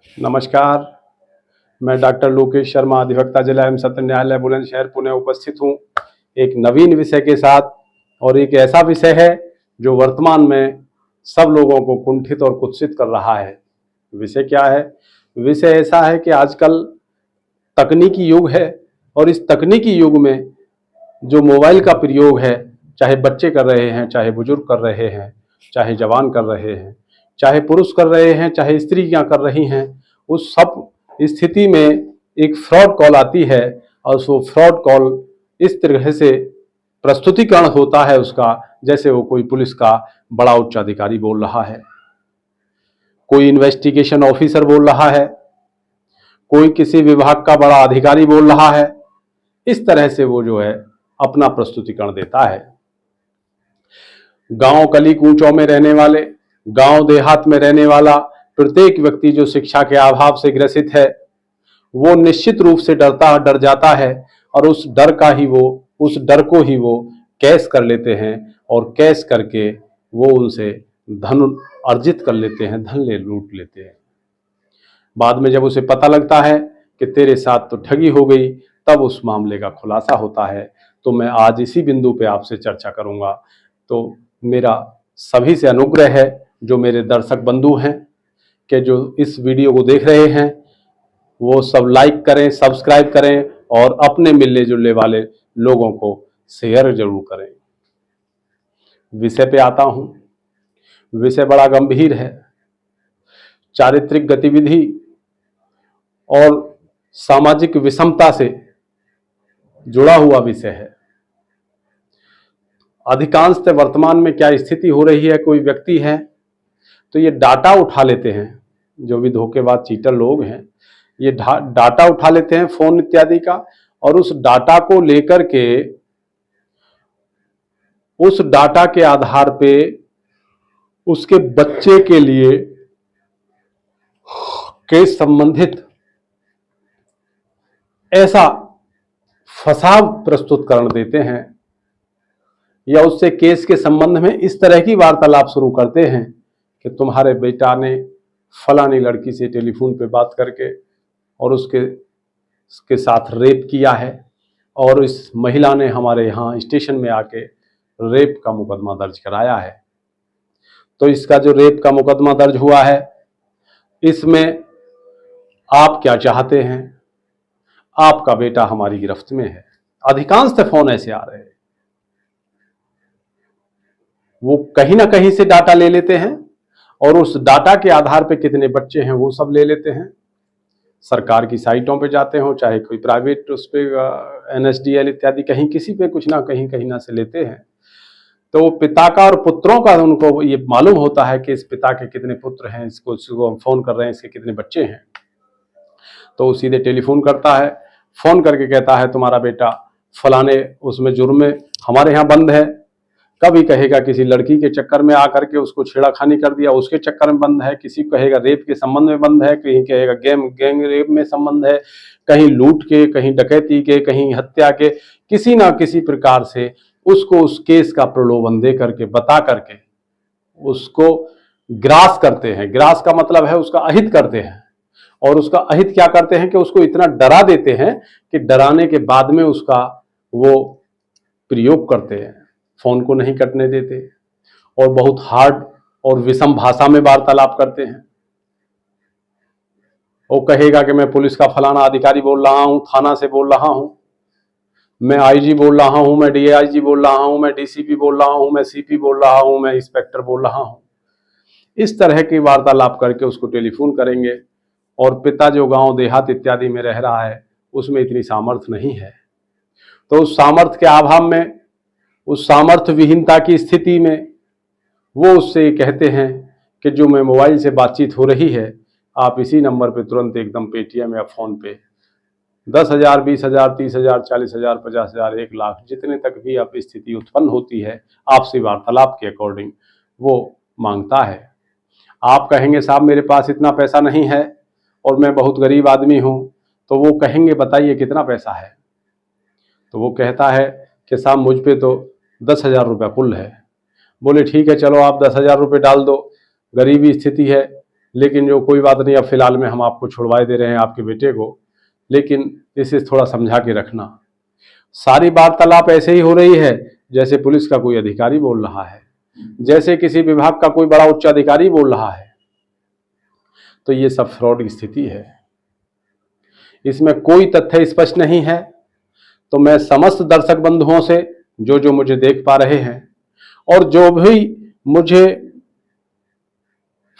नमस्कार। मैं डॉक्टर लोकेश शर्मा, अधिवक्ता जिला एवं सत्र न्यायालय बुलंदशहर पुणे उपस्थित हूँ एक नवीन विषय के साथ। और एक ऐसा विषय है जो वर्तमान में सब लोगों को कुंठित और कुत्सित कर रहा है। विषय क्या है? विषय ऐसा है कि आजकल तकनीकी युग है और इस तकनीकी युग में जो मोबाइल का प्रयोग है, चाहे बच्चे कर रहे हैं, चाहे बुजुर्ग कर रहे हैं, चाहे जवान कर रहे हैं, चाहे पुरुष कर रहे हैं, चाहे स्त्रियां कर रही हैं, उस सब स्थिति में एक फ्रॉड कॉल आती है और वो फ्रॉड कॉल इस तरह से प्रस्तुतिकरण होता है उसका, जैसे वो कोई पुलिस का बड़ा उच्च अधिकारी बोल रहा है, कोई इन्वेस्टिगेशन ऑफिसर बोल रहा है, कोई किसी विभाग का बड़ा अधिकारी बोल रहा है। इस तरह से वो जो है अपना प्रस्तुतिकरण देता है। गांव कली कूचों में रहने वाले, गांव देहात में रहने वाला प्रत्येक व्यक्ति जो शिक्षा के अभाव से ग्रसित है, वो निश्चित रूप से डर जाता है और उस डर को ही वो कैश कर लेते हैं और कैश करके वो उनसे धन अर्जित कर लेते हैं, धन ले लूट लेते हैं। बाद में जब उसे पता लगता है कि तेरे साथ तो ठगी हो गई, तब उस मामले का खुलासा होता है। तो मैं आज इसी बिंदु पे आपसे चर्चा करूंगा। तो मेरा सभी से अनुग्रह है, जो मेरे दर्शक बंधु हैं, कि जो इस वीडियो को देख रहे हैं वो सब लाइक करें, सब्सक्राइब करें और अपने मिलने जुलने वाले लोगों को शेयर जरूर करें। विषय पे आता हूं। विषय बड़ा गंभीर है। चारित्रिक गतिविधि और सामाजिक विषमता से जुड़ा हुआ विषय है। अधिकांशतः वर्तमान में क्या स्थिति हो रही है, कोई व्यक्ति है तो ये डाटा उठा लेते हैं, जो भी धोखेबाज चीटर लोग हैं, ये डाटा उठा लेते हैं फोन इत्यादि का, और उस डाटा को लेकर के उस डाटा के आधार पे उसके बच्चे के लिए केस संबंधित ऐसा फसाव प्रस्तुतकरण देते हैं, या उससे केस के संबंध में इस तरह की वार्तालाप शुरू करते हैं कि तुम्हारे बेटा ने फलानी लड़की से टेलीफोन पे बात करके और उसके साथ रेप किया है, और इस महिला ने हमारे यहाँ स्टेशन में आके रेप का मुकदमा दर्ज कराया है। तो इसका जो रेप का मुकदमा दर्ज हुआ है, इसमें आप क्या चाहते हैं? आपका बेटा हमारी गिरफ्त में है। अधिकांशतः फोन ऐसे आ रहे हैं। वो कहीं ना कहीं से डाटा ले लेते हैं और उस डाटा के आधार पे कितने बच्चे हैं वो सब ले लेते हैं। सरकार की साइटों पे जाते हो, चाहे कोई प्राइवेट उस पर NSDL इत्यादि, कहीं किसी पे कुछ ना कहीं ना से लेते हैं। तो पिता का और पुत्रों का उनको ये मालूम होता है कि इस पिता के कितने पुत्र हैं, इसको हम फोन कर रहे हैं, इसके कितने बच्चे हैं। तो सीधे टेलीफोन करता है, फोन करके कहता है तुम्हारा बेटा फलाने उसमें जुर्म में हमारे यहाँ बंद है। कभी कहेगा किसी लड़की के चक्कर में आकर के उसको छेड़ाखानी कर दिया, उसके चक्कर में बंद है। किसी कहेगा रेप के संबंध में बंद है, कहीं कहेगा गैंग रेप में संबंध है, कहीं लूट के, कहीं डकैती के, कहीं हत्या के। किसी ना किसी प्रकार से उसको उस केस का प्रलोभन दे करके, बता करके उसको ग्रास करते हैं। ग्रास का मतलब है उसका अहित करते हैं। और उसका अहित क्या करते हैं कि उसको इतना डरा देते हैं कि डराने के बाद में उसका वो प्रयोग करते हैं, फोन को नहीं कटने देते और बहुत हार्ड और विषम भाषा में वार्तालाप करते हैं। वो कहेगा कि मैं पुलिस का फलाना अधिकारी बोल रहा हूं, थाना से बोल रहा हूं, मैं IG बोल रहा हूं, मैं DIG बोल रहा हूं, मैं DCP बोल रहा हूं, मैं CP बोल रहा हूं, मैं इंस्पेक्टर बोल रहा हूं। इस तरह की वार्तालाप करके उसको टेलीफोन करेंगे। और पिता जो गांव देहात इत्यादि में रह रहा है, उसमें इतनी सामर्थ्य नहीं है। तो उस सामर्थ्य के अभाव में, उस सामर्थ्य विहीनता की स्थिति में वो उससे कहते हैं कि जो मैं मोबाइल से बातचीत हो रही है, आप इसी नंबर पे तुरंत एकदम पेटीएम या फोन पे 10,000, 20,000, 30,000, 40,000, 50,000, 1,00,000, जितने तक भी आप स्थिति उत्पन्न होती है आपसे वार्तालाप के अकॉर्डिंग वो मांगता है। आप कहेंगे साहब मेरे पास इतना पैसा नहीं है और मैं बहुत गरीब आदमी हूं, तो वो कहेंगे बताइए कितना पैसा है। तो वो कहता है कि साहब मुझ पे तो 10,000 रुपया कुल है। बोले ठीक है, चलो आप 10,000 रुपये डाल दो, गरीबी स्थिति है, लेकिन जो कोई बात नहीं, अब फिलहाल में हम आपको छुड़वा दे रहे हैं आपके बेटे को, लेकिन इसे थोड़ा समझा के रखना। सारी वार्तालाप ऐसे ही हो रही है जैसे पुलिस का कोई अधिकारी बोल रहा है, जैसे किसी विभाग का कोई बड़ा उच्च अधिकारी बोल रहा है। तो ये सब फ्रॉड की स्थिति है, इसमें कोई तथ्य स्पष्ट नहीं है। तो मैं समस्त दर्शक बंधुओं से, जो जो मुझे देख पा रहे हैं और जो भी मुझे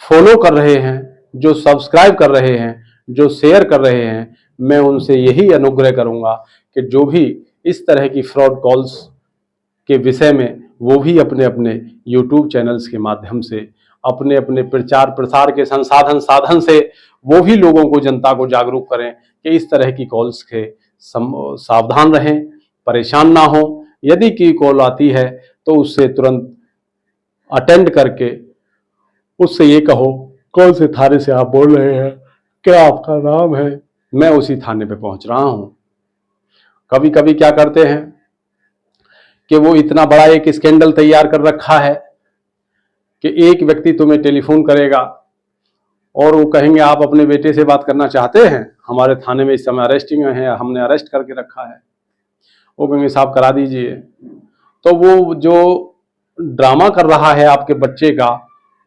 फॉलो कर रहे हैं, जो सब्सक्राइब कर रहे हैं, जो शेयर कर रहे हैं, मैं उनसे यही अनुग्रह करूंगा कि जो भी इस तरह की फ्रॉड कॉल्स के विषय में, वो भी अपने अपने यूट्यूब चैनल्स के माध्यम से, अपने अपने प्रचार प्रसार के साधन से वो भी लोगों को, जनता को जागरूक करें कि इस तरह की कॉल्स के सावधान रहें, परेशान ना हो। यदि की कॉल आती है तो उससे तुरंत अटेंड करके उससे ये कहो, कौन से थाने से आप बोल रहे हैं, क्या आपका नाम है, मैं उसी थाने पे पहुंच रहा हूं। कभी कभी क्या करते हैं कि वो इतना बड़ा एक स्कैंडल तैयार कर रखा है कि एक व्यक्ति तुम्हें टेलीफोन करेगा और वो कहेंगे आप अपने बेटे से बात करना चाहते हैं, हमारे थाने में इस समय अरेस्टिंग है, हमने अरेस्ट करके रखा है। वो कहेंगे साहब करा दीजिए। तो वो जो ड्रामा कर रहा है आपके बच्चे का,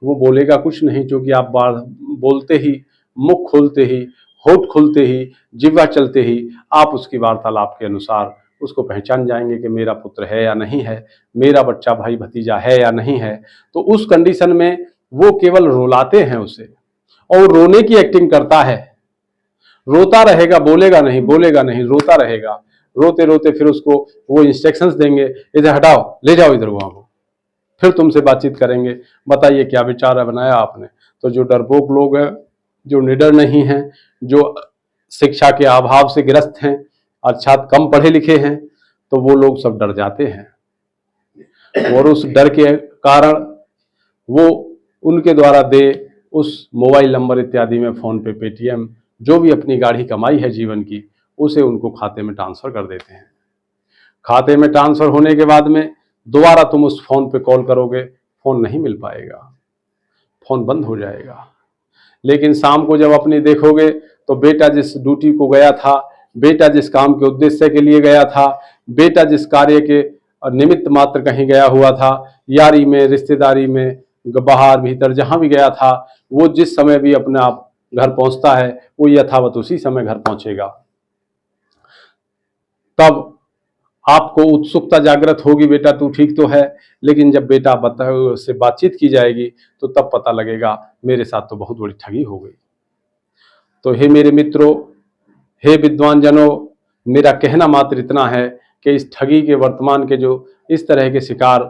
वो बोलेगा कुछ नहीं, क्योंकि आप बोलते ही, मुख खोलते ही, होठ खोलते ही, जिह्वा चलते ही आप उसकी वार्तालाप के अनुसार उसको पहचान जाएंगे कि मेरा पुत्र है या नहीं है, मेरा बच्चा भाई भतीजा है या नहीं है। तो उस कंडीशन में वो केवल रुलाते हैं उसे, और रोने की एक्टिंग करता है, रोता रहेगा, बोलेगा नहीं, बोलेगा नहीं, रोता रहेगा। रोते रोते फिर उसको वो इंस्ट्रक्शंस देंगे, इधर हटाओ, ले जाओ इधर वहां को, फिर तुमसे बातचीत करेंगे, बताइए क्या विचार बनाया आपने। तो जो डरपोक लोग हैं, जो निडर नहीं हैं, जो शिक्षा के अभाव से ग्रस्त हैं, अर्थात कम पढ़े लिखे हैं, तो वो लोग सब डर जाते हैं और उस डर के कारण वो उनके द्वारा दे उस मोबाइल नंबर इत्यादि में, फोन पे, पेटीएम, जो भी अपनी गाढ़ी कमाई है जीवन की, उसे उनको खाते में ट्रांसफर कर देते हैं। खाते में ट्रांसफर होने के बाद में दोबारा तुम उस फोन पे कॉल करोगे, फोन नहीं मिल पाएगा, फोन बंद हो जाएगा। लेकिन शाम को जब अपनी देखोगे तो बेटा जिस ड्यूटी को गया था, बेटा जिस काम के उद्देश्य के लिए गया था, बेटा जिस कार्य के निमित्त मात्र कहीं गया हुआ था, यारी में, रिश्तेदारी में, बाहर भीतर जहां भी गया था, वो जिस समय भी अपने आप घर पहुंचता है, वो यथावत उसी समय घर पहुंचेगा। तब आपको उत्सुकता जागृत होगी, बेटा तू ठीक तो है। लेकिन जब बेटा से बातचीत की जाएगी तो तब पता लगेगा मेरे साथ तो बहुत बड़ी ठगी हो गई। तो हे मेरे मित्रों, हे विद्वान जनों, मेरा कहना मात्र इतना है कि इस ठगी के वर्तमान के जो इस तरह के शिकार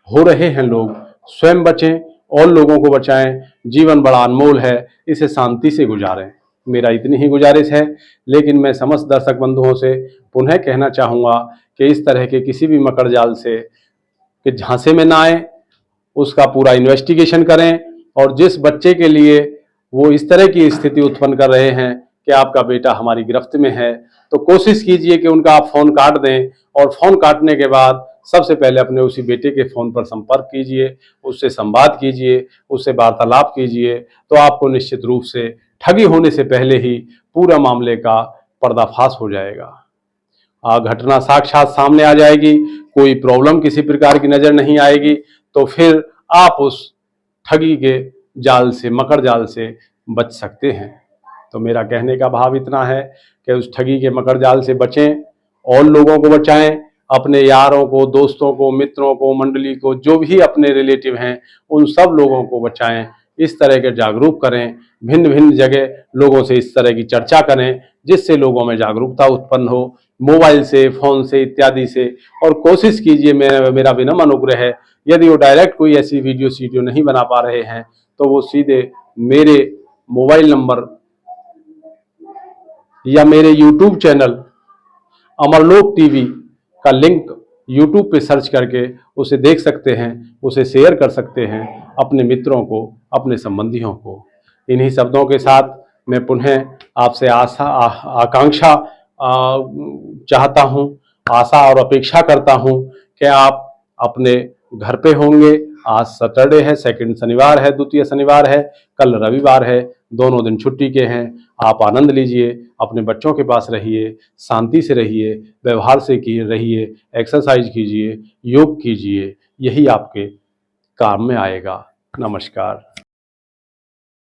हो रहे हैं लोग, स्वयं बचें और लोगों को बचाएं। जीवन बड़ा अनमोल है, इसे शांति से गुजारें। मेरा इतनी ही गुजारिश है। लेकिन मैं समस्त दर्शक बंधुओं से पुनः कहना चाहूँगा कि इस तरह के किसी भी मकर जाल से कि झांसे में ना आए, उसका पूरा इन्वेस्टिगेशन करें। और जिस बच्चे के लिए वो इस तरह की स्थिति उत्पन्न कर रहे हैं कि आपका बेटा हमारी गिरफ्त में है, तो कोशिश कीजिए कि उनका आप फ़ोन काट दें, और फ़ोन काटने के बाद सबसे पहले अपने उसी बेटे के फ़ोन पर संपर्क कीजिए, उससे संवाद कीजिए, उससे वार्तालाप कीजिए। तो आपको निश्चित रूप से ठगी होने से पहले ही पूरा मामले का पर्दाफाश हो जाएगा, घटना साक्षात सामने आ जाएगी, कोई प्रॉब्लम किसी प्रकार की नज़र नहीं आएगी। तो फिर आप उस ठगी के जाल से, मकर जाल से बच सकते हैं। तो मेरा कहने का भाव इतना है कि उस ठगी के मकर जाल से बचें और लोगों को बचाएं, अपने यारों को, दोस्तों को, मित्रों को, मंडली को, जो भी अपने रिलेटिव हैं, उन सब लोगों को बचाएं। इस तरह के जागरूक करें, भिन्न भिन्न जगह लोगों से इस तरह की चर्चा करें, जिससे लोगों में जागरूकता उत्पन्न हो, मोबाइल से, फ़ोन से इत्यादि से। और कोशिश कीजिए, मेरा विनम्र अनुग्रह है, यदि वो डायरेक्ट कोई ऐसी वीडियो नहीं बना पा रहे हैं तो वो सीधे मेरे मोबाइल नंबर या मेरे यूट्यूब चैनल अमरलोक टीवी का लिंक यूट्यूब पे सर्च करके उसे देख सकते हैं, उसे शेयर कर सकते हैं अपने मित्रों को, अपने संबंधियों को। इन्हीं शब्दों के साथ मैं पुनः आपसे आकांक्षा चाहता हूँ, आशा और अपेक्षा करता हूँ कि आप अपने घर पे होंगे, आज सैटरडे है, सेकंड शनिवार है, द्वितीय शनिवार है, कल रविवार है, दोनों दिन छुट्टी के हैं। आप आनंद लीजिए, अपने बच्चों के पास रहिए, शांति से रहिए, व्यवहार से रहिए, एक्सरसाइज कीजिए, योग कीजिए, यही आपके काम में आएगा। नमस्कार।